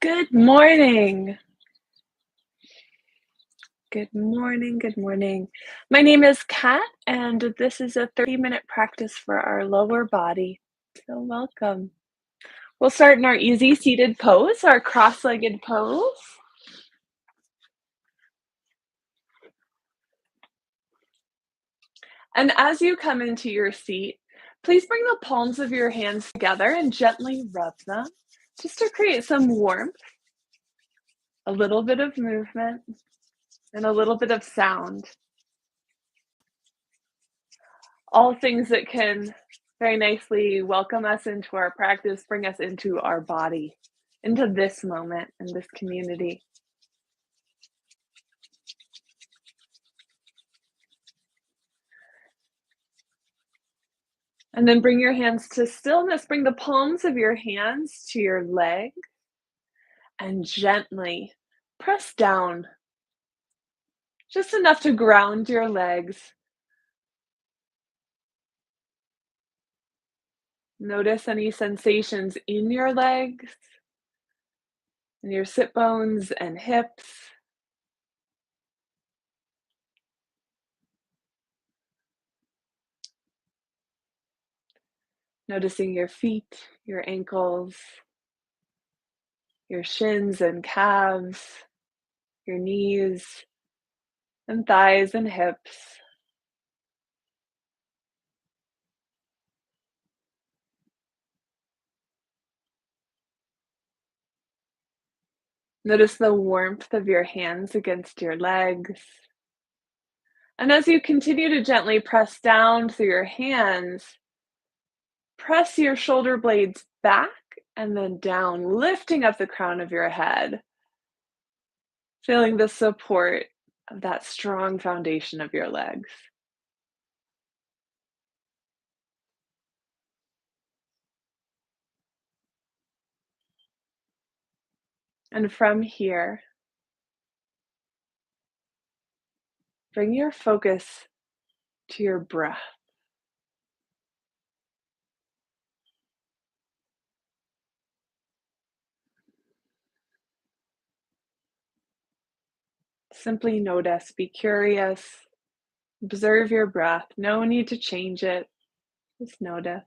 Good morning. Good morning. Good morning. My name is Kat, and this is a 30-minute practice for our lower body. So, welcome. We'll start in our easy seated pose, our cross legged pose. And as you come into your seat, please bring the palms of your hands together and gently rub them just to create some warmth, a little bit of movement, and a little bit of sound. All things that can very nicely welcome us into our practice, bring us into our body, into this moment and this community. And then bring your hands to stillness. Bring the palms of your hands to your leg and gently press down, just enough to ground your legs. Notice any sensations in your legs, in your sit bones and hips. Noticing your feet, your ankles, your shins and calves, your knees and thighs and hips. Notice the warmth of your hands against your legs. And as you continue to gently press down through your hands, press your shoulder blades back and then down, lifting up the crown of your head, feeling the support of that strong foundation of your legs. And from here, bring your focus to your breath. Simply notice, be curious, observe your breath. No need to change it, just notice.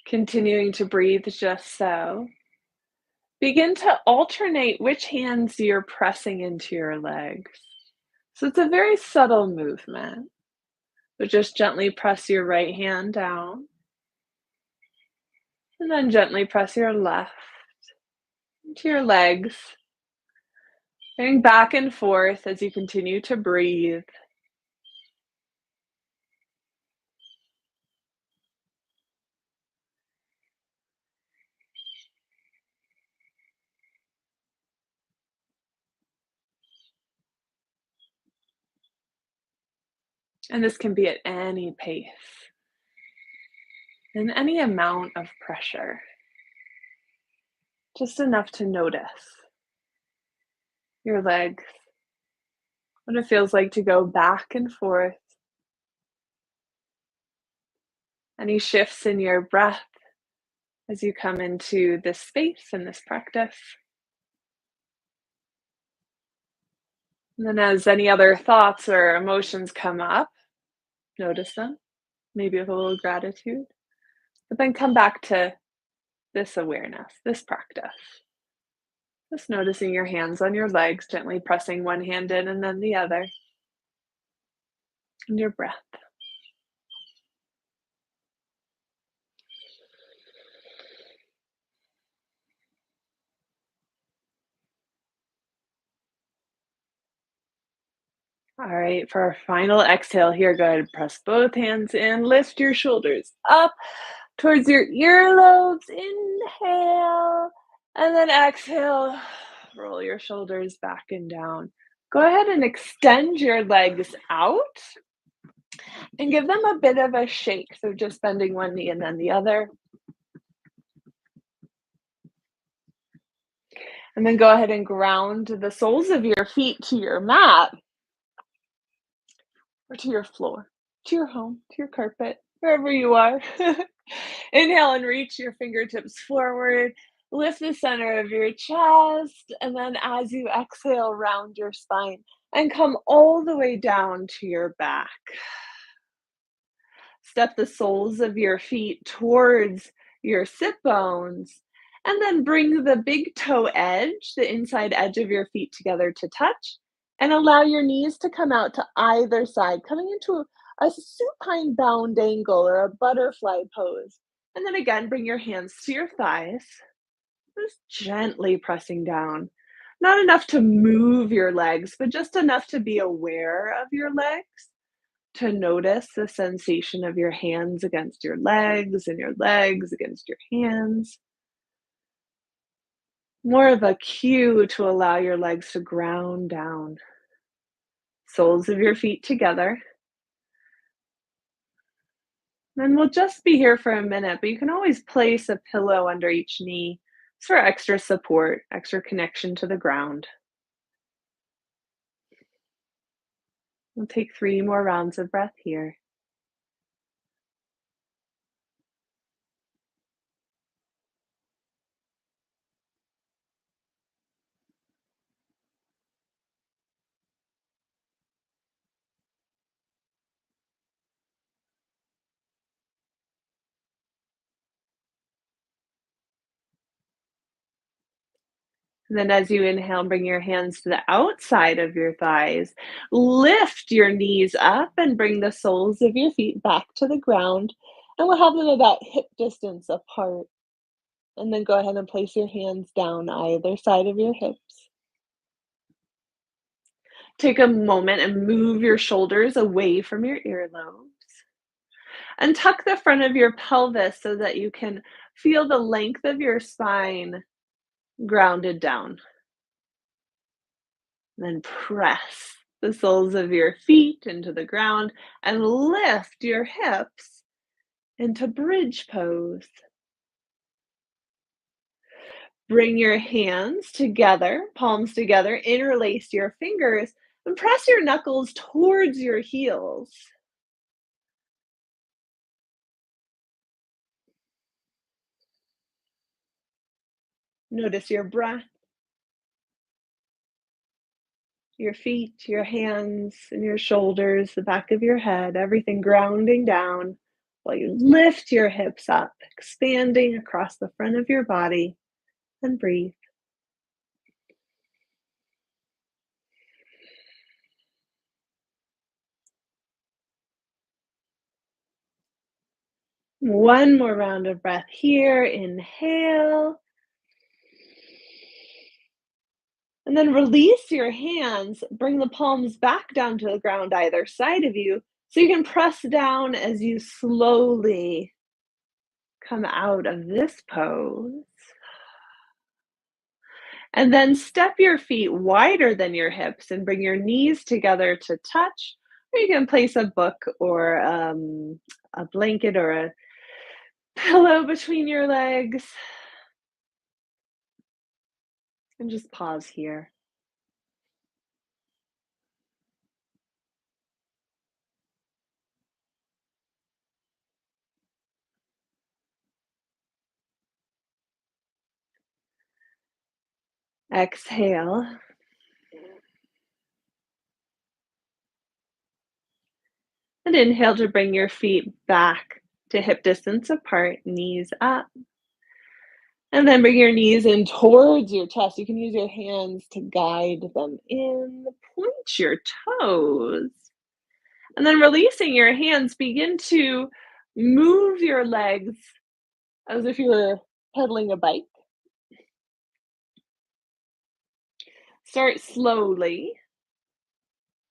Continuing to breathe just so. Begin to alternate which hands you're pressing into your legs. So it's a very subtle movement, but just gently press your right hand down and then gently press your left into your legs, going back and forth as you continue to breathe. And this can be at any pace and any amount of pressure, just enough to notice your legs, what it feels like to go back and forth, any shifts in your breath as you come into this space and this practice. And then, as any other thoughts or emotions come up, notice them, maybe with a little gratitude, but then come back to this awareness, this practice. Just noticing your hands on your legs, gently pressing one hand in and then the other, and your breath. All right, for our final exhale here, go ahead and press both hands in, lift your shoulders up towards your earlobes. Inhale, and then exhale, roll your shoulders back and down. Go ahead and extend your legs out and give them a bit of a shake. So just bending one knee and then the other. And then go ahead and ground the soles of your feet to your mat or to your floor, to your home, to your carpet, wherever you are. Inhale and reach your fingertips forward. Lift the center of your chest. And then as you exhale, round your spine and come all the way down to your back. Step the soles of your feet towards your sit bones, and then bring the big toe edge, the inside edge of your feet together to touch, and allow your knees to come out to either side, coming into a supine bound angle or a butterfly pose. And then again, bring your hands to your thighs, just gently pressing down. Not enough to move your legs, but just enough to be aware of your legs, to notice the sensation of your hands against your legs and your legs against your hands. More of a cue to allow your legs to ground down. Soles of your feet together. And we'll just be here for a minute, but you can always place a pillow under each knee for extra support, extra connection to the ground. We'll take 3 more rounds of breath here. And then as you inhale, bring your hands to the outside of your thighs. Lift your knees up and bring the soles of your feet back to the ground. And we'll have them about hip distance apart. And then go ahead and place your hands down either side of your hips. Take a moment and move your shoulders away from your earlobes. And tuck the front of your pelvis so that you can feel the length of your spine grounded down. Then press the soles of your feet into the ground and lift your hips into bridge pose. Bring your hands together, palms together, interlace your fingers, and press your knuckles towards your heels. Notice your breath, your feet, your hands, and your shoulders, the back of your head, everything grounding down while you lift your hips up, expanding across the front of your body, and breathe. One more round of breath here. Inhale. And then release your hands. Bring the palms back down to the ground either side of you so you can press down as you slowly come out of this pose. And then step your feet wider than your hips and bring your knees together to touch. Or you can place a book or a blanket or a pillow between your legs. And just pause here. Exhale. And inhale to bring your feet back to hip distance apart, knees up. And then bring your knees in towards your chest. You can use your hands to guide them in. Point your toes. And then releasing your hands, begin to move your legs as if you were pedaling a bike. Start slowly.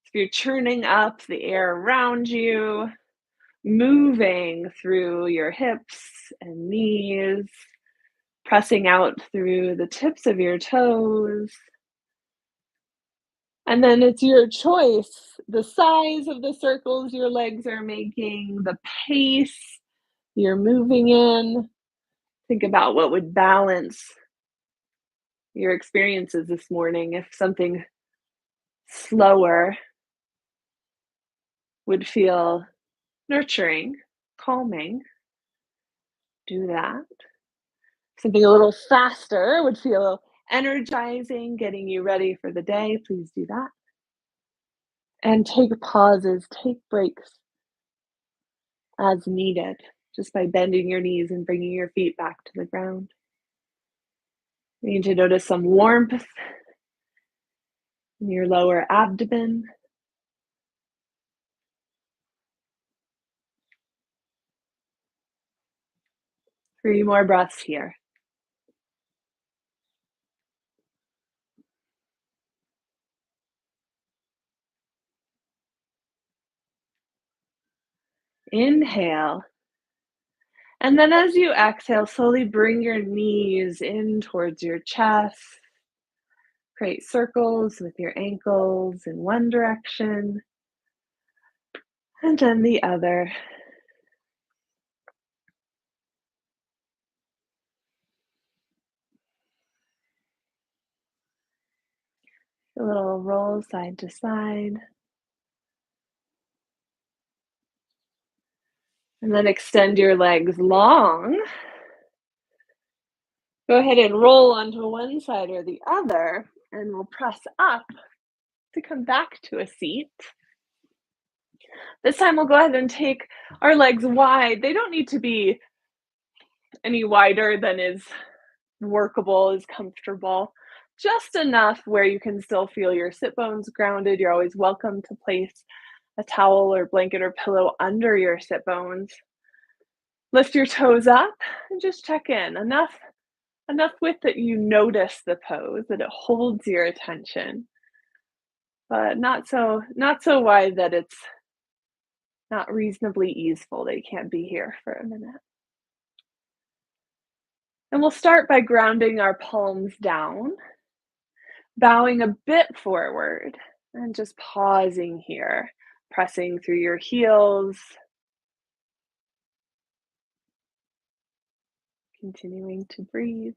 If you're churning up the air around you, moving through your hips and knees, pressing out through the tips of your toes. And then it's your choice, the size of the circles your legs are making, the pace you're moving in. Think about what would balance your experiences this morning. If something slower would feel nurturing, calming, do that. Something a little faster would feel energizing, getting you ready for the day. Please do that. And take pauses, take breaks as needed, just by bending your knees and bringing your feet back to the ground. You need to notice some warmth in your lower abdomen. 3 more breaths here. Inhale. And then as you exhale, slowly bring your knees in towards your chest. Create circles with your ankles in one direction and then the other. A little roll side to side. And then extend your legs long. Go ahead and roll onto one side or the other, and we'll press up to come back to a seat. This time we'll go ahead and take our legs wide. They don't need to be any wider than is workable, is comfortable. Just enough where you can still feel your sit bones grounded. You're always welcome to place a towel or blanket or pillow under your sit bones. Lift your toes up and just check in. Enough width that you notice the pose, that it holds your attention, but not so wide that it's not reasonably easeful, that you can't be here for a minute. And we'll start by grounding our palms down, bowing a bit forward, and just pausing here, pressing through your heels, continuing to breathe.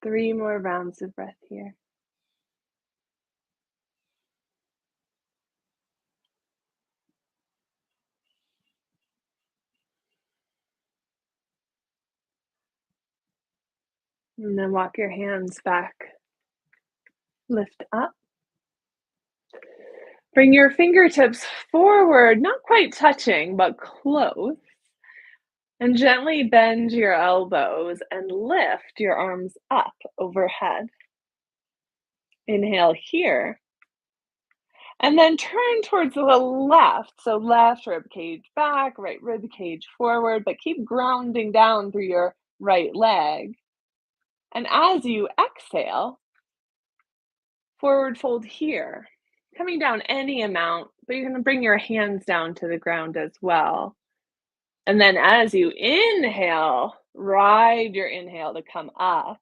Three more rounds of breath here. And then walk your hands back. Lift up. Bring your fingertips forward, not quite touching, but close. And gently bend your elbows and lift your arms up overhead. Inhale here. And then turn towards the left. So left rib cage back, right rib cage forward, but keep grounding down through your right leg. And as you exhale, forward fold here. Coming down any amount, but you're going to bring your hands down to the ground as well. And then as you inhale, ride your inhale to come up.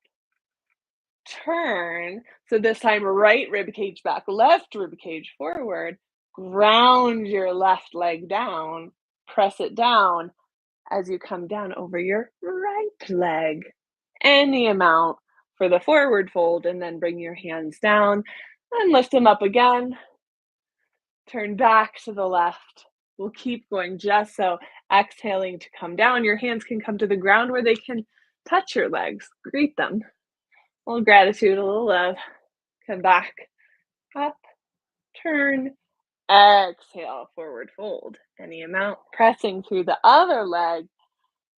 Turn. So this time, right rib cage back, left rib cage forward. Ground your left leg down. Press it down as you come down over your right leg. Any amount for the forward fold, and then bring your hands down and lift them up again. Turn back to the left. We'll keep going just so. Exhaling to come down. Your hands can come to the ground where they can touch your legs. Greet them. A little gratitude, a little love. Come back. Up. Turn. Exhale, forward fold. Any amount. Pressing through the other leg.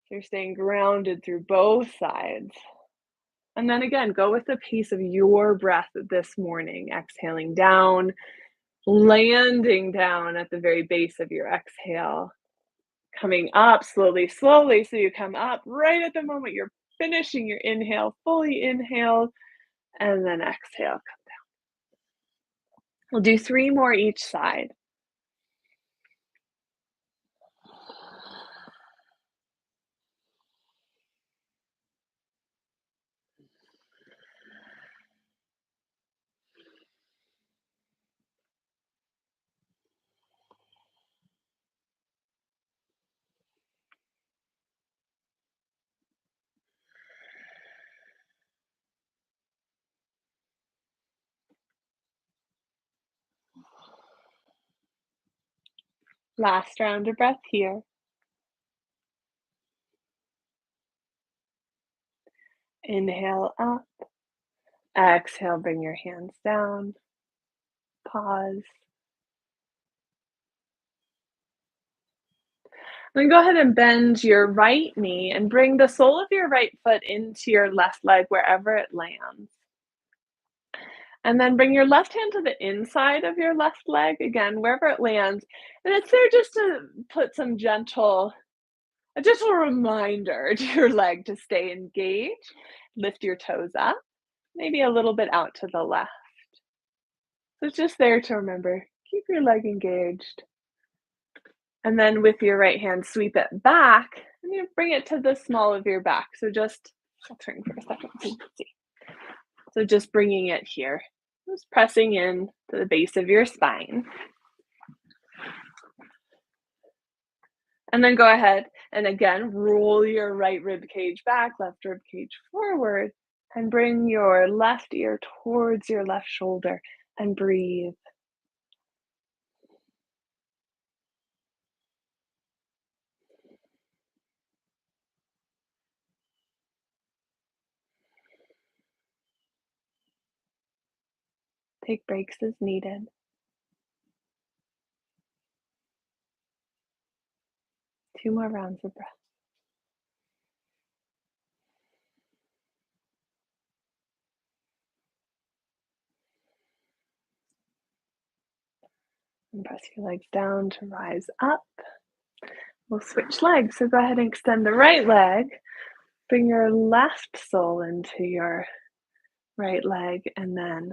So you're staying grounded through both sides. And then again, go with the pace of your breath this morning. Exhaling down, landing down at the very base of your exhale. Coming up slowly, slowly. So you come up right at the moment you're finishing your inhale, fully inhale, and then exhale. We'll do 3 more each side. Last round of breath here. Inhale up. Exhale, bring your hands down. Pause. Then go ahead and bend your right knee and bring the sole of your right foot into your left leg wherever it lands. And then bring your left hand to the inside of your left leg, again, wherever it lands. And it's there just to put a gentle reminder to your leg to stay engaged. Lift your toes up, maybe a little bit out to the left. So it's just there to remember, keep your leg engaged. And then with your right hand, sweep it back and you bring it to the small of your back. So just, I'll turn for a second so you can see. So just bringing it here, just pressing in to the base of your spine. And then go ahead and again, roll your right rib cage back, left rib cage forward, and bring your left ear towards your left shoulder and breathe. Take breaks as needed. Two more rounds of breath. And press your legs down to rise up. We'll switch legs. So go ahead and extend the right leg. Bring your left sole into your right leg and then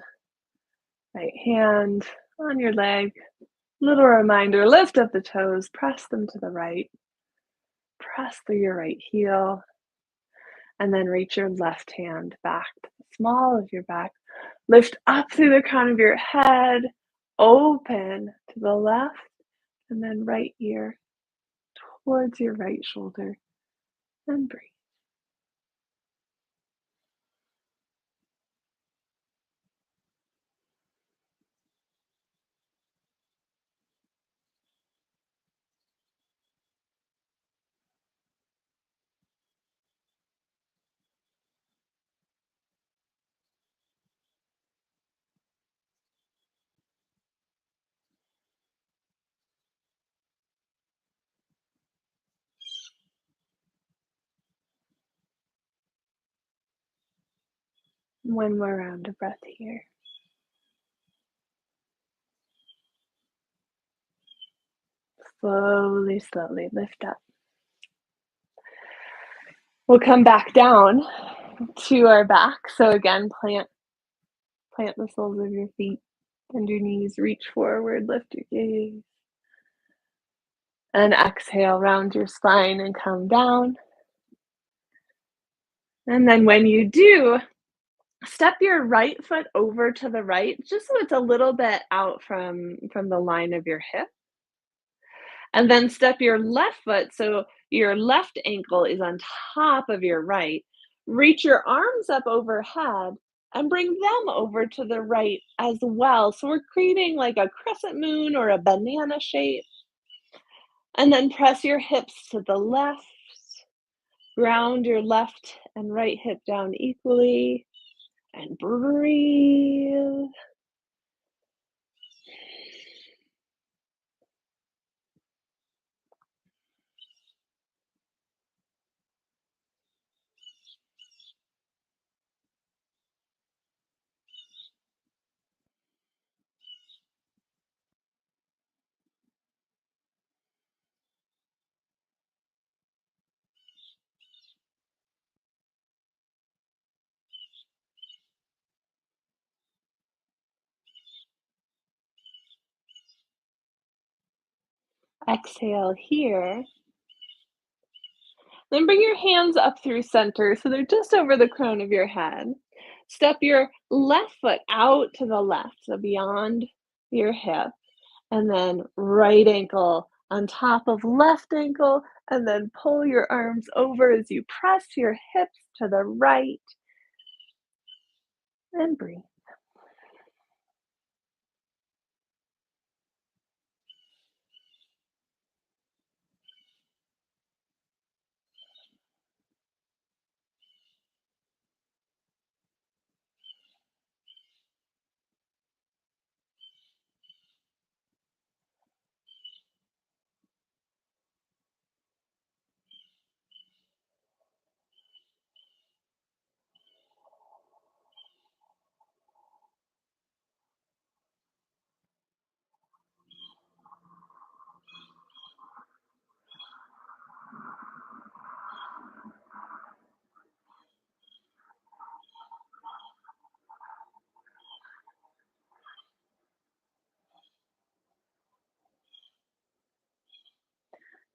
right hand on your leg. Little reminder, lift up the toes, press them to the right. Press through your right heel. And then reach your left hand back to the small of your back. Lift up through the crown of your head. Open to the left and then right ear towards your right shoulder and breathe. One more round of breath here. Slowly, slowly lift up. We'll come back down to our back. So again, plant the soles of your feet, bend your knees, reach forward, lift your gaze. And exhale, round your spine and come down. And then when you do, step your right foot over to the right, just so it's a little bit out from the line of your hip. And then step your left foot so your left ankle is on top of your right. Reach your arms up overhead and bring them over to the right as well. So we're creating like a crescent moon or a banana shape. And then press your hips to the left. Ground your left and right hip down equally. And breathe. Exhale here. Then bring your hands up through center so they're just over the crown of your head. Step your left foot out to the left, so beyond your hip, and then right ankle on top of left ankle, and then pull your arms over as you press your hips to the right and breathe.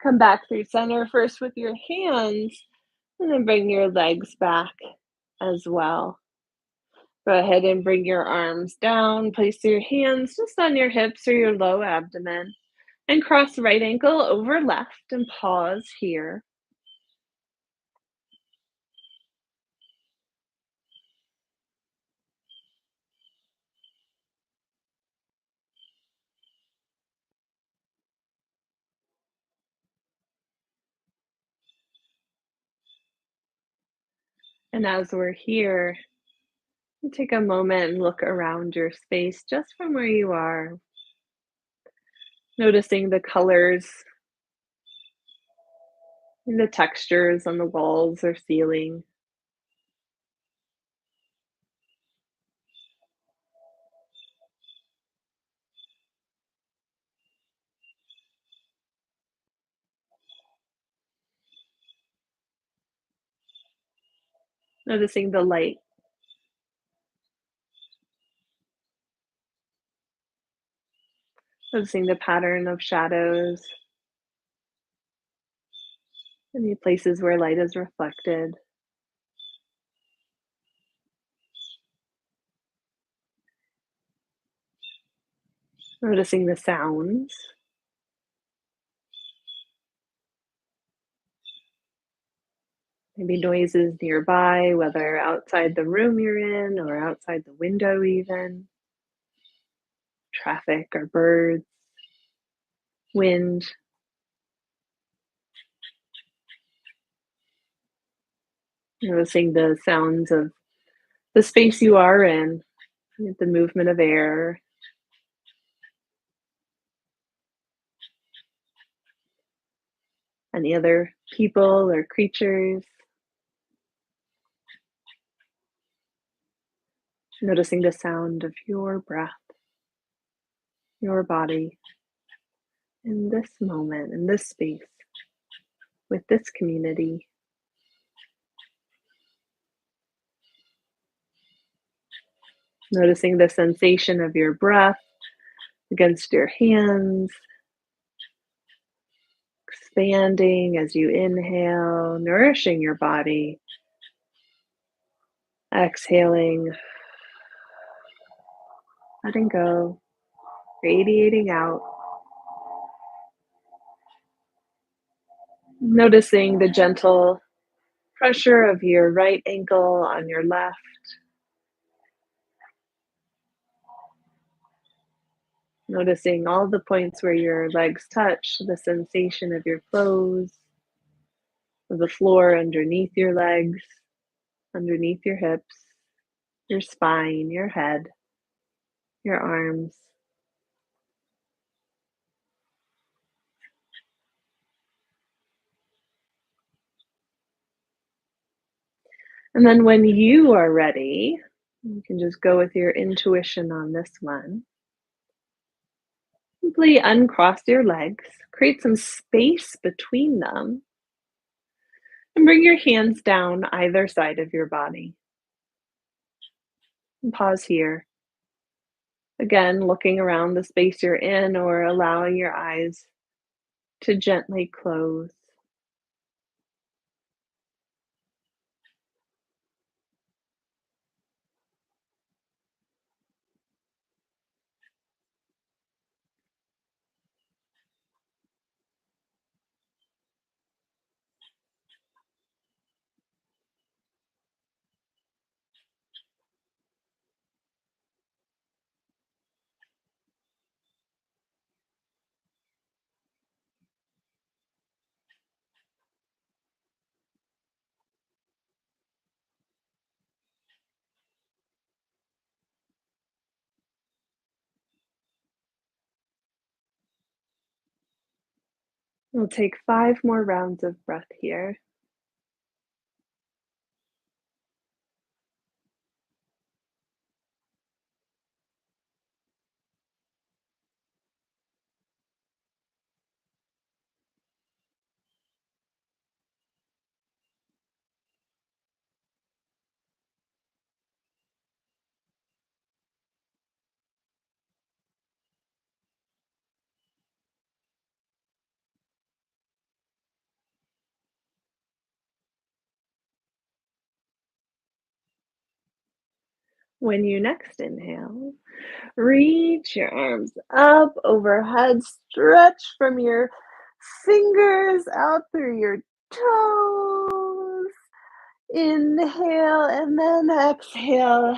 Come back through center first with your hands, and then bring your legs back as well. Go ahead and bring your arms down. Place your hands just on your hips or your low abdomen. And cross right ankle over left and pause here. And as we're here, take a moment and look around your space just from where you are, noticing the colors and the textures on the walls or ceiling. Noticing the light, noticing the pattern of shadows, any places where light is reflected. Noticing the sounds, maybe noises nearby, whether outside the room you're in or outside the window, even traffic or birds, wind. Noticing the sounds of the space you are in, the movement of air, any other people or creatures. Noticing the sound of your breath, your body in this moment, in this space, with this community. Noticing the sensation of your breath against your hands, expanding as you inhale, nourishing your body. Exhaling, letting go, radiating out. Noticing the gentle pressure of your right ankle on your left. Noticing all the points where your legs touch, the sensation of your clothes, of the floor underneath your legs, underneath your hips, your spine, your head, your arms. And then when you are ready, you can just go with your intuition on this one. Simply uncross your legs, create some space between them, and bring your hands down either side of your body. And pause here. Again, looking around the space you're in or allowing your eyes to gently close. We'll take 5 more rounds of breath here. When you next inhale, reach your arms up overhead, stretch from your fingers out through your toes. Inhale and then exhale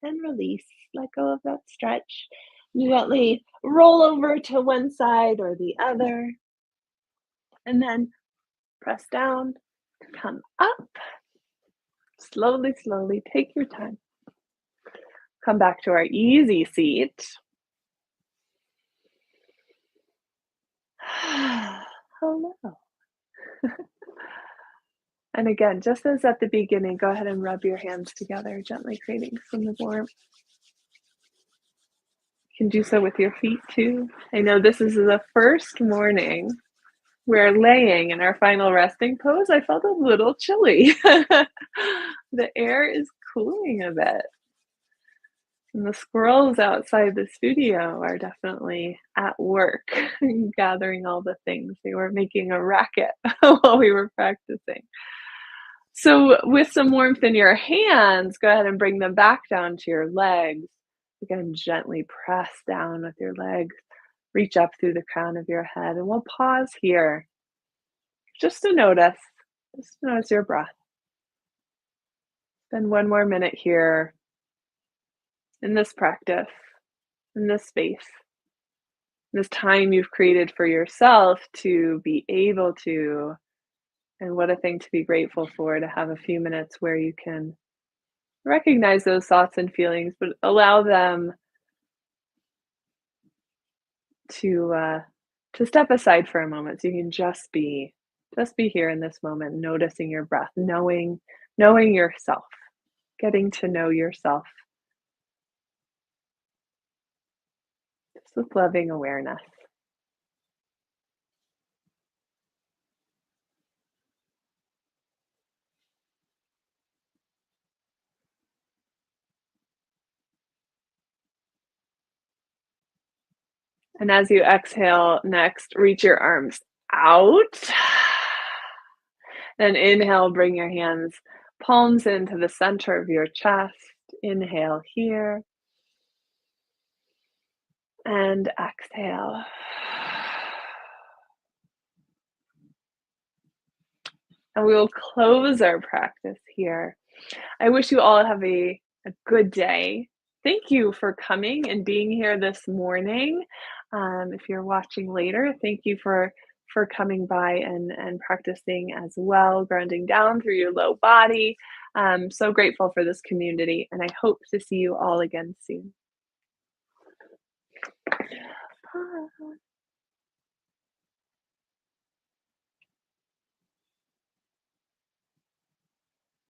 and release. Let go of that stretch. Gently roll over to one side or the other, and then press down, come up. Slowly, slowly, take your time. Come back to our easy seat. Hello. And again, just as at the beginning, go ahead and rub your hands together, gently creating some warmth. You can do so with your feet too. I know this is the first morning we're laying in our final resting pose. I felt a little chilly. The air is cooling a bit. And the squirrels outside the studio are definitely at work gathering all the things. They were making a racket while we were practicing. So, with some warmth in your hands, go ahead and bring them back down to your legs. Again, gently press down with your legs. Reach up through the crown of your head, and we'll pause here just to notice. Just notice your breath. Spend one more minute here in this practice, in this space, this time you've created for yourself to be able to, and what a thing to be grateful for, to have a few minutes where you can recognize those thoughts and feelings, but allow them to step aside for a moment so you can just be here in this moment, noticing your breath, knowing yourself, getting to know yourself just with loving awareness. And as you exhale next, reach your arms out. Then inhale, bring your hands, palms into the center of your chest. Inhale here. And exhale. And we will close our practice here. I wish you all have a good day. Thank you for coming and being here this morning. If you're watching later, thank you for coming by and practicing as well, grounding down through your low body. So grateful for this community, and I hope to see you all again soon. Bye.